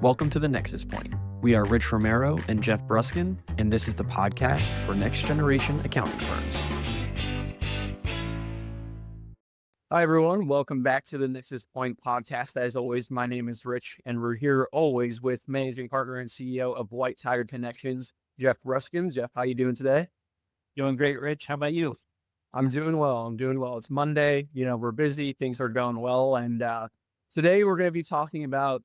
Welcome to the Nexus Point. We are Rich Romero and Geoff Bruskin, and this is the podcast for next generation accounting firms. Hi, everyone. Welcome back to the Nexus Point Podcast. As always, my name is Rich, and we're here always with managing partner and CEO of White Tiger Connections, Geoff Bruskin. Geoff, how you doing today? Doing great, Rich. How about you? I'm doing well. It's Monday. We're busy. Things are going well. And today we're going to be talking about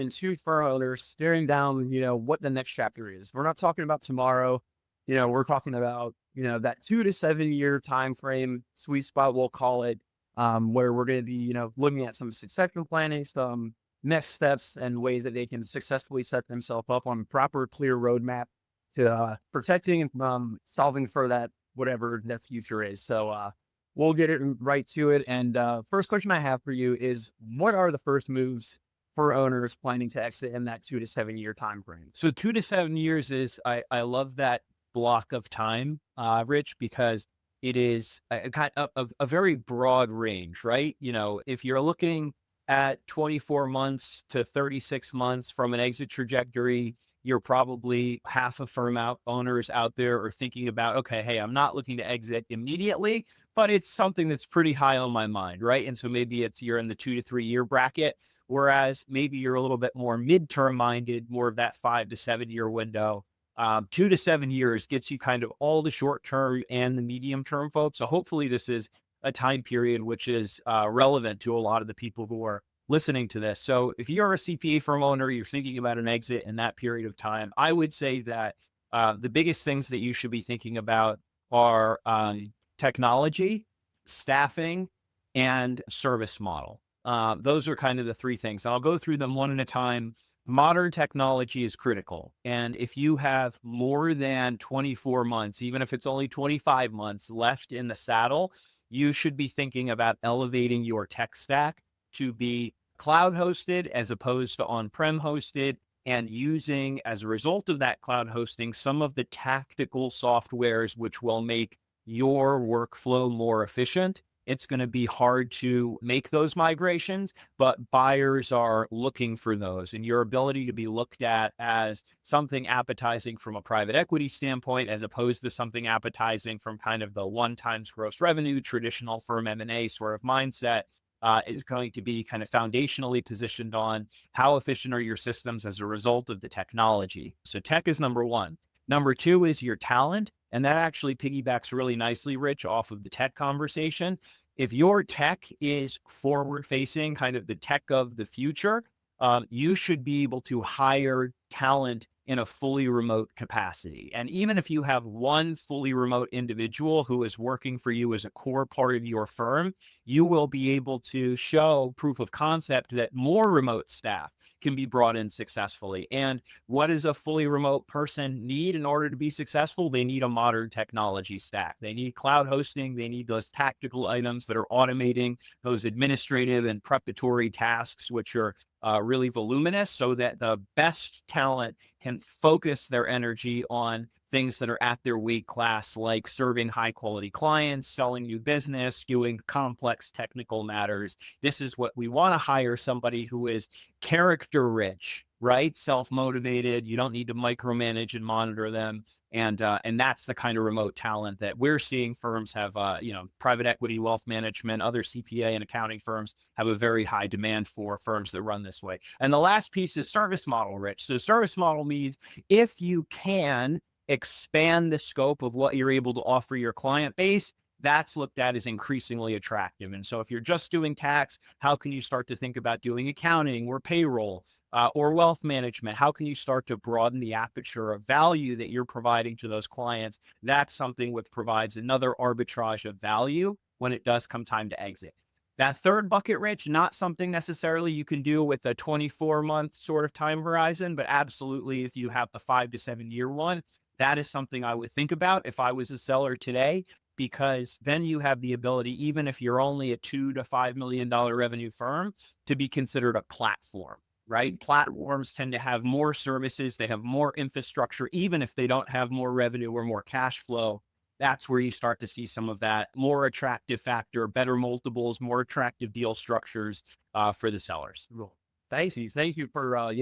in two firm owners staring down, what the next chapter is. We're not talking about tomorrow. We're talking about, that 2 to 7 year time frame, sweet spot, we'll call it, where we're going to be, looking at some succession planning, some next steps and ways that they can successfully set themselves up on a proper, clear roadmap to protecting and solving for that whatever that future is. So we'll get it right to it. And first question I have for you is, what are the first moves for owners planning to exit in that 2 to 7 year time frame? So 2 to 7 years is, I love that block of time, Rich, because it is a very broad range, right? If you're looking at 24 months to 36 months from an exit trajectory, you're probably half a firm owners out there are thinking about, okay, hey, I'm not looking to exit immediately, but it's something that's pretty high on my mind, right? And so maybe you're in the 2 to 3 year bracket, whereas maybe you're a little bit more midterm minded, more of that 5 to 7 year window. 2 to 7 years gets you kind of all the short term and the medium term folks. So hopefully this is a time period which is relevant to a lot of the people who are listening to this. So if you're a CPA firm owner, you're thinking about an exit in that period of time, I would say that the biggest things that you should be thinking about are technology, staffing, and service model. Those are kind of the three things. I'll go through them one at a time. Modern technology is critical. And if you have more than 24 months, even if it's only 25 months left in the saddle, you should be thinking about elevating your tech stack to be cloud hosted as opposed to on-prem hosted, and using, as a result of that cloud hosting, some of the tactical softwares which will make your workflow more efficient. It's going to be hard to make those migrations, but buyers are looking for those, and your ability to be looked at as something appetizing from a private equity standpoint, as opposed to something appetizing from kind of the 1 times gross revenue, traditional firm M&A sort of mindset, is going to be kind of foundationally positioned on how efficient are your systems as a result of the technology. So tech is number one. Number two is your talent. And that actually piggybacks really nicely, Rich, off of the tech conversation. If your tech is forward facing, kind of the tech of the future, you should be able to hire talent in a fully remote capacity. And even if you have one fully remote individual who is working for you as a core part of your firm, you will be able to show proof of concept that more remote staff can be brought in successfully. And what does a fully remote person need in order to be successful? They need a modern technology stack. They need cloud hosting. They need those tactical items that are automating those administrative and preparatory tasks, which are really voluminous, so that the best talent can focus their energy on things that are at their weight class, like serving high quality clients, selling new business, doing complex technical matters. This is what we want to hire: somebody who is character rich, right? Self-motivated. You don't need to micromanage and monitor them. And that's the kind of remote talent that we're seeing firms have, private equity, wealth management, other CPA and accounting firms have a very high demand for firms that run this way. And the last piece is service model, Rich. So service model means if you can expand the scope of what you're able to offer your client base, that's looked at as increasingly attractive. And so if you're just doing tax, how can you start to think about doing accounting or payroll or wealth management? How can you start to broaden the aperture of value that you're providing to those clients? That's something which provides another arbitrage of value when it does come time to exit. That third bucket, Rich, not something necessarily you can do with a 24-month sort of time horizon, but absolutely if you have the 5 to 7 year one, that is something I would think about if I was a seller today, because then you have the ability, even if you're only a $2 to $5 million revenue firm, to be considered a platform, right? Platforms tend to have more services, they have more infrastructure, even if they don't have more revenue or more cash flow. That's where you start to see some of that more attractive factor, better multiples, more attractive deal structures for the sellers. Thank you. Thank you for,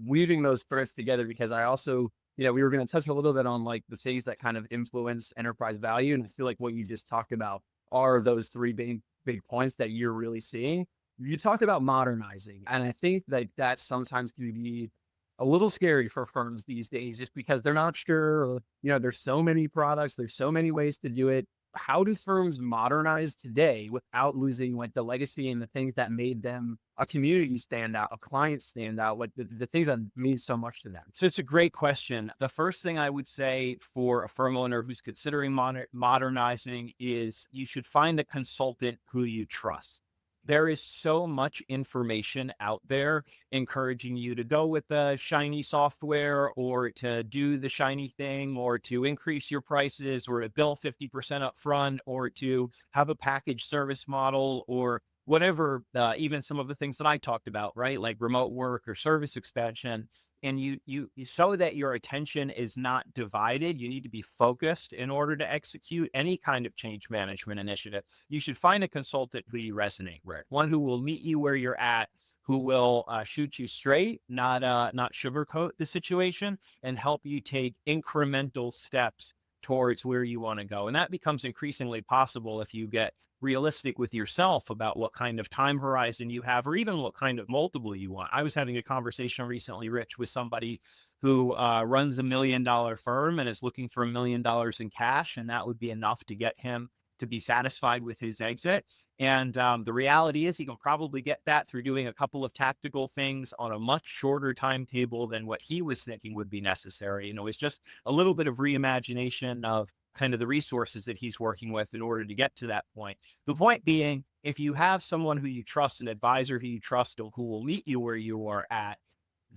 weaving those threads together because I also, we were going to touch a little bit on like the things that kind of influence enterprise value. And I feel like what you just talked about are those three big points that you're really seeing. You talked about modernizing. And I think that that sometimes can be a little scary for firms these days just because they're not sure, or, there's so many products, there's so many ways to do it. How do firms modernize today without losing like the legacy and the things that made them a community stand out, a client stand out, like the things that mean so much to them? So it's a great question. The first thing I would say for a firm owner who's considering modernizing is you should find a consultant who you trust. There is so much information out there encouraging you to go with the shiny software or to do the shiny thing or to increase your prices or to bill 50% up front or to have a package service model or whatever, even some of the things that I talked about, right? Like remote work or service expansion. And so that your attention is not divided, you need to be focused in order to execute any kind of change management initiative. You should find a consultant who you resonate with, one who will meet you where you're at, who will shoot you straight, not sugarcoat the situation, and help you take incremental steps towards where you want to go. And that becomes increasingly possible if you get realistic with yourself about what kind of time horizon you have, or even what kind of multiple you want. I was having a conversation recently, Rich, with somebody who runs $1 million firm and is looking for $1 million in cash. And that would be enough to get him to be satisfied with his exit. And the reality is he can probably get that through doing a couple of tactical things on a much shorter timetable than what he was thinking would be necessary. It's just a little bit of reimagination of kind of the resources that he's working with in order to get to that point. The point being, if you have someone who you trust, an advisor who you trust, who will meet you where you are at,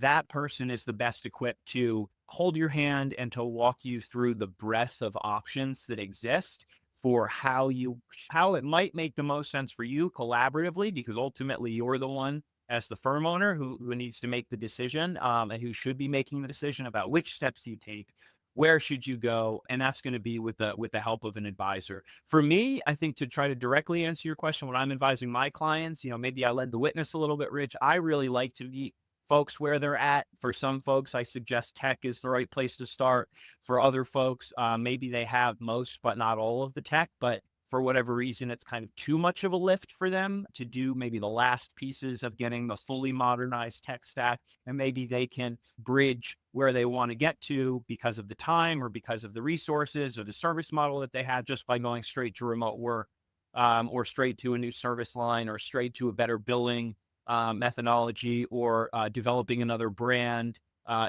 that person is the best equipped to hold your hand and to walk you through the breadth of options that exist for how it might make the most sense for you collaboratively, because ultimately you're the one as the firm owner who needs to make the decision and who should be making the decision about which steps you take, where should you go, and that's going to be with the help of an advisor. For me, I think, to try to directly answer your question, when I'm advising my clients, maybe I led the witness a little bit, Rich. I really like to meet folks where they're at. For some folks, I suggest tech is the right place to start. For other folks, maybe they have most, but not all of the tech, but for whatever reason, it's kind of too much of a lift for them to do maybe the last pieces of getting the fully modernized tech stack. And maybe they can bridge where they want to get to because of the time or because of the resources or the service model that they have, just by going straight to remote work or straight to a new service line or straight to a better billing methodology, or developing another brand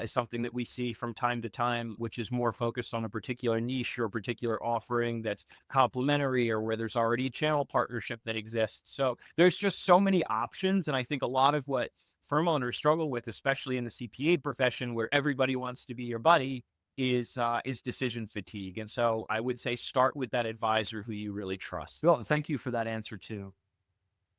is something that we see from time to time, which is more focused on a particular niche or a particular offering that's complementary, or where there's already a channel partnership that exists. So there's just so many options. And I think a lot of what firm owners struggle with, especially in the CPA profession, where everybody wants to be your buddy, is decision fatigue. And so I would say start with that advisor who you really trust. Well, thank you for that answer too.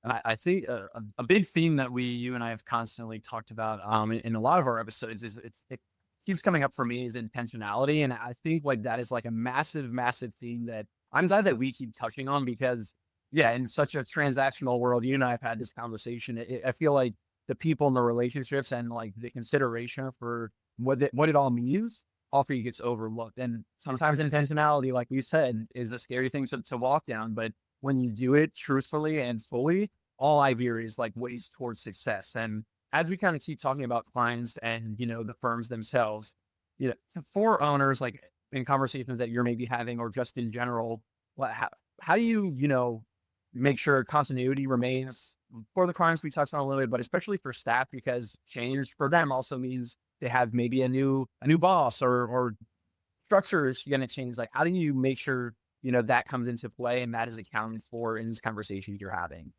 I think a big theme that you and I have constantly talked about in a lot of our episodes is it keeps coming up for me is intentionality. And I think like that is like a massive, massive theme that I'm glad that we keep touching on because, yeah, in such a transactional world, you and I have had this conversation. I feel like the people in the relationships and like the consideration for what it all means often gets overlooked. And sometimes intentionality, like we said, is a scary thing to walk down. But when you do it truthfully and fully, all I hear is like ways towards success. And as we kind of keep talking about clients and, the firms themselves, for owners, like in conversations that you're maybe having or just in general, how do you, make sure continuity remains for the clients we touched on a little bit, but especially for staff, because change for them also means they have maybe a new boss or structure is going to change. Like, how do you make sure that comes into play and that is accounted for in this conversation you're having?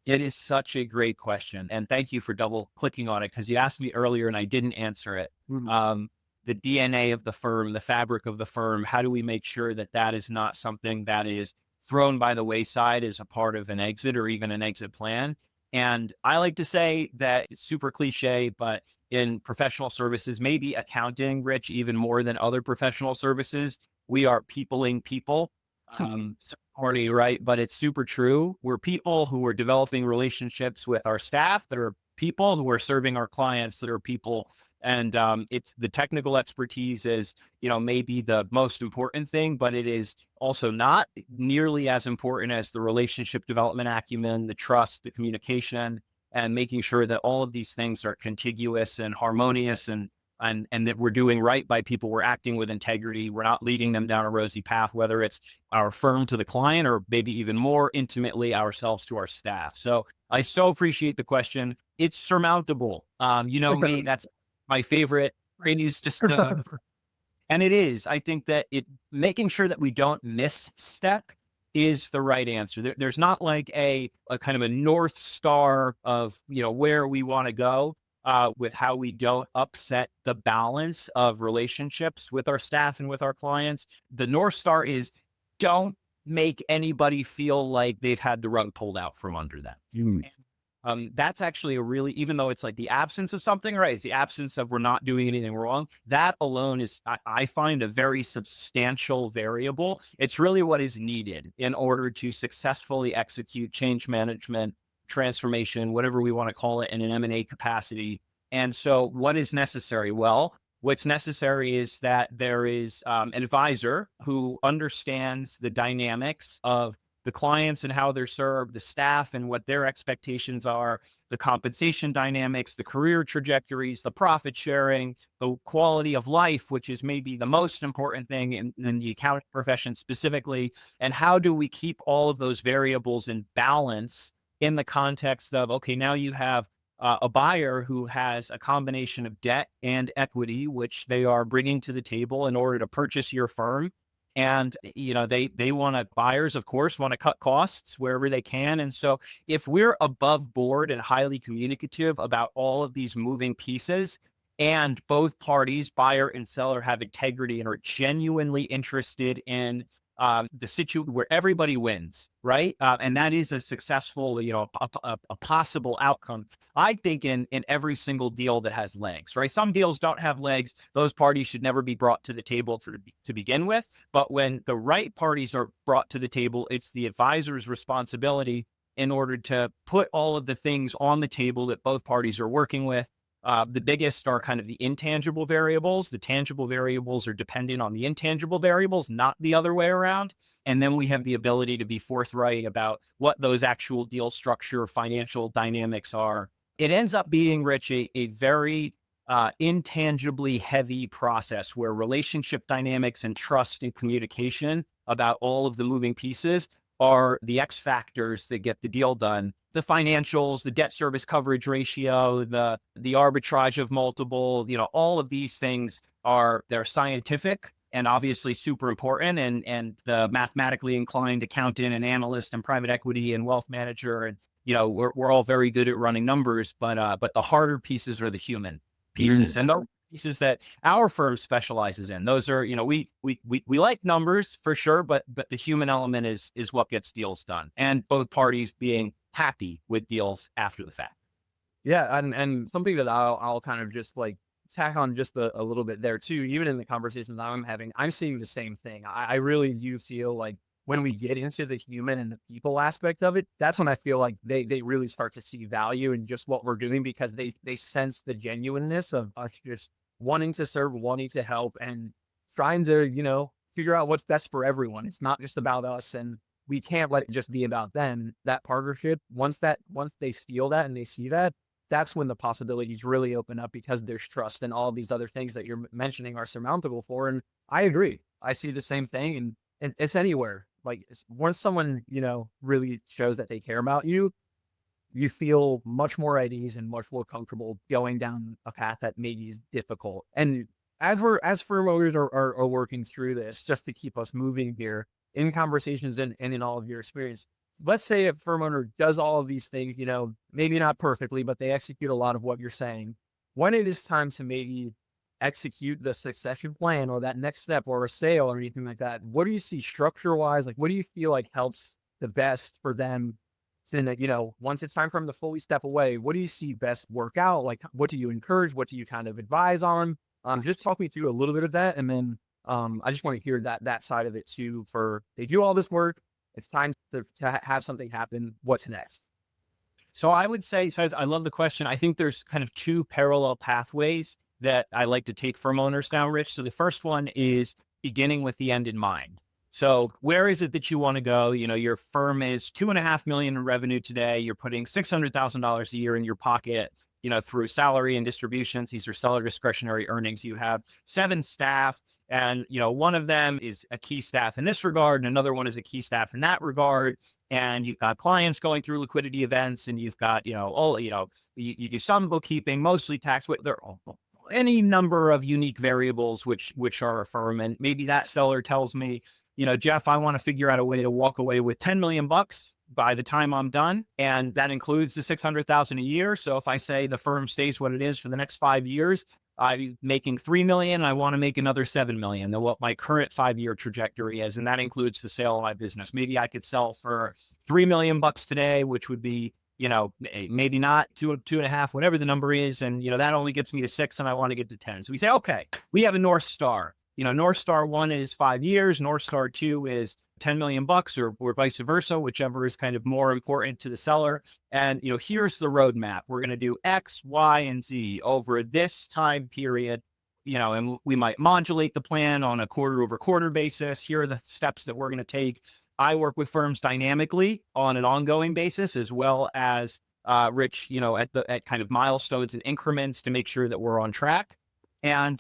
It is such a great question. And thank you for double clicking on it, because you asked me earlier and I didn't answer it. Mhm. The DNA of the firm, the fabric of the firm, how do we make sure that that is not something that is thrown by the wayside as a part of an exit or even an exit plan? And I like to say that it's super cliche, but in professional services, maybe accounting, Rich, even more than other professional services, we are peopling people. So corny, right? But it's super true. We're people who are developing relationships with our staff that are people who are serving our clients that are people. And it's the technical expertise is, maybe the most important thing, but it is also not nearly as important as the relationship development acumen, the trust, the communication, and making sure that all of these things are contiguous and harmonious and that we're doing right by people. We're acting with integrity. We're not leading them down a rosy path, whether it's our firm to the client or maybe even more intimately ourselves to our staff. So I so appreciate the question. It's surmountable. Me, that's my favorite phrase, and it is. I think that making sure that we don't misstep is the right answer. There's not like a kind of a North Star of, where we want to go with how we don't upset the balance of relationships with our staff and with our clients. The North Star is don't make anybody feel like they've had the rug pulled out from under them. That's actually even though it's like the absence of something, right? It's the absence of we're not doing anything wrong. That alone is, I find, a very substantial variable. It's really what is needed in order to successfully execute change management, transformation, whatever we want to call it, in an M&A capacity. And so what is necessary? Well, what's necessary is that there is an advisor who understands the dynamics of the clients and how they're served, the staff and what their expectations are, the compensation dynamics, the career trajectories, the profit sharing, the quality of life, which is maybe the most important thing in the accounting profession specifically. And how do we keep all of those variables in balance in the context of, okay, now you have a buyer who has a combination of debt and equity, which they are bringing to the table in order to purchase your firm. And, buyers, of course, want to cut costs wherever they can. And so if we're above board and highly communicative about all of these moving pieces, and both parties, buyer and seller, have integrity and are genuinely interested in the situation where everybody wins, right? And that is a successful, a possible outcome, I think, in every single deal that has legs, right? Some deals don't have legs. Those parties should never be brought to the table to begin with. But when the right parties are brought to the table, it's the advisor's responsibility in order to put all of the things on the table that both parties are working with. The biggest are kind of the intangible variables. The tangible variables are dependent on the intangible variables, not the other way around. And then we have the ability to be forthright about what those actual deal structure, financial dynamics are. It ends up being, Rich, a very intangibly heavy process where relationship dynamics and trust and communication about all of the moving pieces are the X factors that get the deal done. The financials, the debt service coverage ratio, the arbitrage of multiple, all of these things they're scientific and obviously super important. And the mathematically inclined accountant and analyst and private equity and wealth manager, and we're all very good at running numbers, but the harder pieces are the human pieces. And the pieces that our firm specializes in. Those are, we like numbers for sure, but the human element is what gets deals done, and both parties being happy with deals after the fact. Yeah, and something that I'll kind of just like tack on just a little bit there too. Even in the conversations I'm having, I'm seeing the same thing. I really do feel like when we get into the human and the people aspect of it, that's when I feel like they really start to see value in just what we're doing, because they sense the genuineness of us just wanting to serve, wanting to help, and trying to, figure out what's best for everyone. It's not just about us, and we can't let it just be about them. That partnership, once they feel that and they see that, that's when the possibilities really open up, because there's trust, and all of these other things that you're mentioning are surmountable for. And I agree. I see the same thing, and it's anywhere. Like once someone, really shows that they care about you, you feel much more at ease and much more comfortable going down a path that maybe is difficult. And as firm owners are working through this, just to keep us moving here in conversations and in all of your experience, let's say a firm owner does all of these things, maybe not perfectly, but they execute a lot of what you're saying. When it is time to maybe execute the succession plan or that next step or a sale or anything like that, what do you see structure wise? Like, what do you feel like helps the best for them? So that, once it's time for them to fully step away, what do you see best work out? Like, what do you encourage? What do you kind of advise on? Just talk me through a little bit of that. And then I just want to hear that side of it too, for they do all this work. It's time to have something happen. What's next? So I would say, so I love the question. I think there's kind of two parallel pathways that I like to take firm owners down, Rich. So the first one is beginning with the end in mind. So where is it that you want to go? You know, your firm is 2.5 million in revenue today. You're putting $600,000 a year in your pocket, you know, through salary and distributions. These are seller discretionary earnings. You have 7 staff, and, you know, one of them is a key staff in this regard, and another one is a key staff in that regard. And you've got clients going through liquidity events, and you've got, you know, all, you know, you do some bookkeeping, mostly tax. There are any number of unique variables which are a firm. And maybe that seller tells me, you know, Geoff, I want to figure out a way to walk away with 10 million bucks by the time I'm done. And that includes the 600,000 a year. So if I say the firm stays what it is for the next 5 years, I'm making 3 million. I want to make another 7 million than what my current 5-year trajectory is. And that includes the sale of my business. Maybe I could sell for 3 million bucks today, which would be, you know, maybe not 2.5, whatever the number is. And, you know, that only gets me to 6 and I want to get to 10. So we say, okay, we have a North Star. You know, North Star 1 is 5 years. North Star 2 is 10 million bucks, or vice versa, whichever is kind of more important to the seller. And, you know, here's the roadmap. We're going to do X, Y, and Z over this time period, you know, and we might modulate the plan on a quarter over quarter basis. Here are the steps that we're going to take. I work with firms dynamically on an ongoing basis, as well as Rich, you know, at kind of milestones and increments to make sure that we're on track. And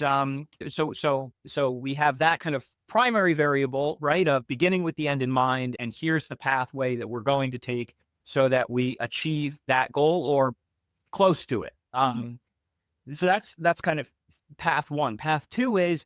so we have that kind of primary variable, right, of beginning with the end in mind. And here's the pathway that we're going to take so that we achieve that goal or close to it. So that's kind of path 1. Path 2 is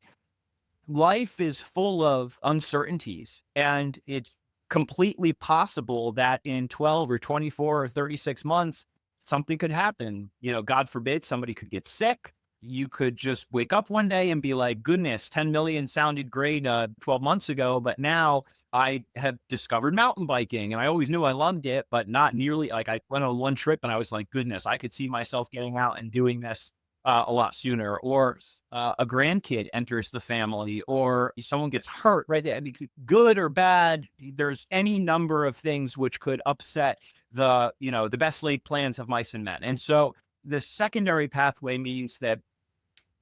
life is full of uncertainties, and it's completely possible that in 12 or 24 or 36 months, something could happen. You know, God forbid, somebody could get sick. You could just wake up one day and be like, goodness, 10 million sounded great 12 months ago, but now I have discovered mountain biking, and I always knew I loved it, but not nearly. Like, I went on one trip and I was like, goodness, I could see myself getting out and doing this a lot sooner. Or a grandkid enters the family, or someone gets hurt, right? I mean, good or bad, there's any number of things which could upset the, you know, the best laid plans of mice and men. And so the secondary pathway means that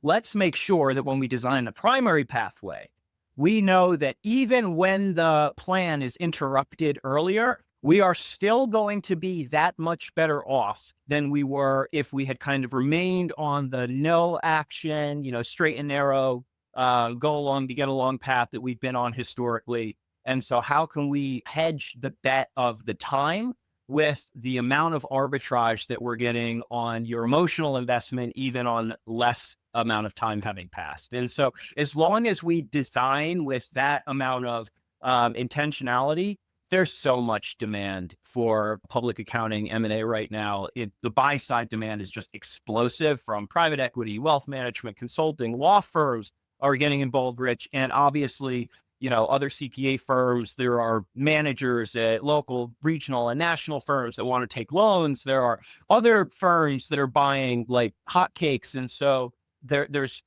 let's make sure that when we design the primary pathway, we know that even when the plan is interrupted earlier, we are still going to be that much better off than we were if we had kind of remained on the no action, you know, straight and narrow, go along to get along path that we've been on historically. And so how can we hedge the bet of the time with the amount of arbitrage that we're getting on your emotional investment, even on less amount of time having passed? And so as long as we design with that amount of intentionality, there's so much demand for public accounting M&A right now. The buy side demand is just explosive, from private equity, wealth management, consulting, law firms are getting involved, Rich. And obviously, you know, other CPA firms, there are managers at local, regional, and national firms that want to take loans. There are other firms that are buying like hotcakes. And so there's,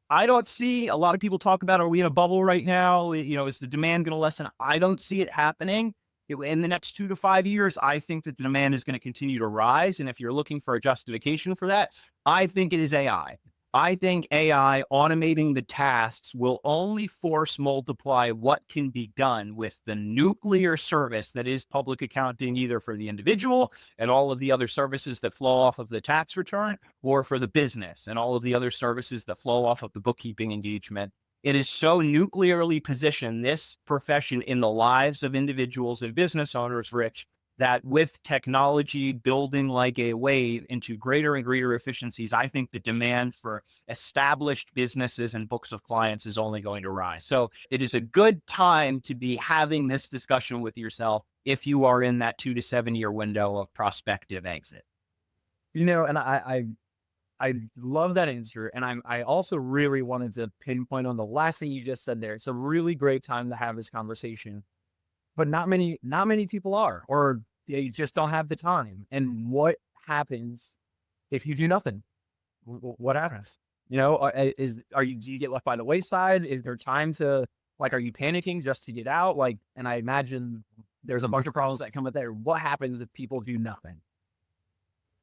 I don't see, a lot of people talk about, are we in a bubble right now? You know, is the demand going to lessen? I don't see it happening. In the next 2 to 5 years, I think that the demand is going to continue to rise. And if you're looking for a justification for that, I think it is AI. I think AI automating the tasks will only force multiply what can be done with the nuclear service that is public accounting, either for the individual and all of the other services that flow off of the tax return, or for the business and all of the other services that flow off of the bookkeeping engagement. It is so nuclearly positioned, this profession, in the lives of individuals and business owners, Rich, that with technology building like a wave into greater and greater efficiencies, I think the demand for established businesses and books of clients is only going to rise. So it is a good time to be having this discussion with yourself if you are in that 2 to 7 year window of prospective exit. You know, and I love that answer. And I also really wanted to pinpoint on the last thing you just said there. It's a really great time to have this conversation, but not many people are, or they just don't have the time. And what happens if you do nothing? What happens? You know, do you get left by the wayside? Is there time to, like, are you panicking just to get out? Like, and I imagine there's a bunch of problems that come with there. What happens if people do nothing?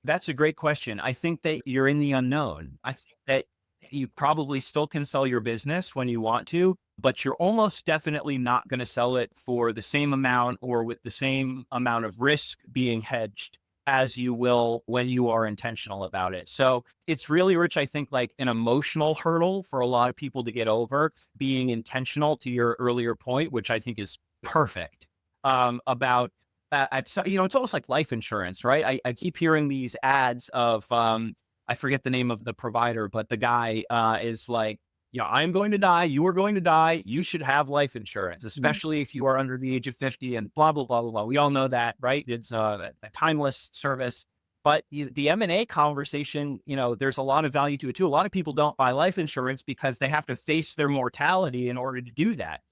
That's a great question. I think that you're in the unknown. I think that you probably still can sell your business when you want to, but you're almost definitely not going to sell it for the same amount or with the same amount of risk being hedged as you will when you are intentional about it. So it's really, Rich, I think like an emotional hurdle for a lot of people to get over, being intentional, to your earlier point, which I think is perfect, about it's almost like life insurance, right? I keep hearing these ads of, I forget the name of the provider, but the guy is like, I'm going to die. You are going to die. You should have life insurance, especially if you are under the age of 50 and blah, blah, blah, blah, blah. We all know that, right? It's a timeless service. But the M&A conversation, there's a lot of value to it too. A lot of people don't buy life insurance because they have to face their mortality in order to do that.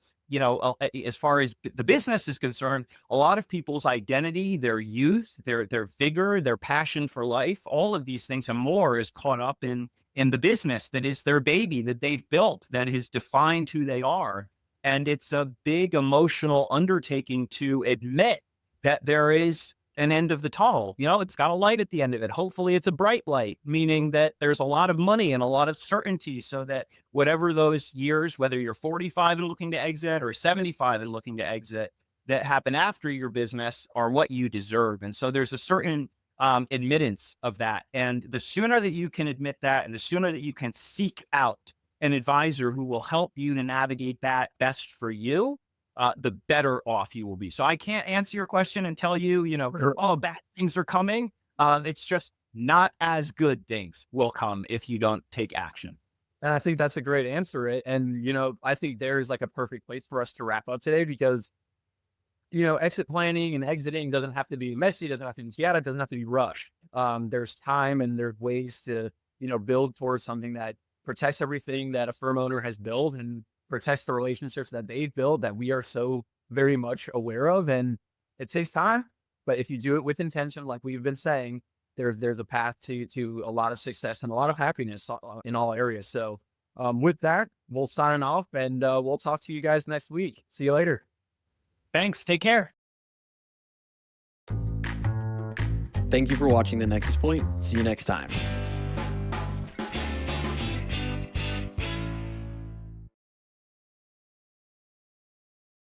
As far as the business is concerned, a lot of people's identity, their youth, their vigor, their passion for life, all of these things and more is caught up in the business that is their baby, that they've built, that has defined who they are. And it's a big emotional undertaking to admit that there is an end of the tunnel. It's got a light at the end of it. Hopefully it's a bright light, meaning that there's a lot of money and a lot of certainty, so that whatever those years, whether you're 45 and looking to exit or 75 and looking to exit, that happen after your business are what you deserve. And so there's a certain admittance of that. And the sooner that you can admit that, and the sooner that you can seek out an advisor who will help you to navigate that best for you, the better off you will be. So I can't answer your question and tell you, bad things are coming. It's just not as good things will come if you don't take action. And I think that's a great answer. And, I think there's like a perfect place for us to wrap up today, because, exit planning and exiting doesn't have to be messy, doesn't have to be chaotic, doesn't have to be rushed. There's time and there's ways to, build towards something that protects everything that a firm owner has built and protects the relationships that they've built that we are so very much aware of. And it takes time, but if you do it with intention, like we've been saying, there's a path to a lot of success and a lot of happiness in all areas. So with that, we'll sign off, and we'll talk to you guys next week. See you later. Thanks. Take care. Thank you for watching the Nexus Point. See you next time.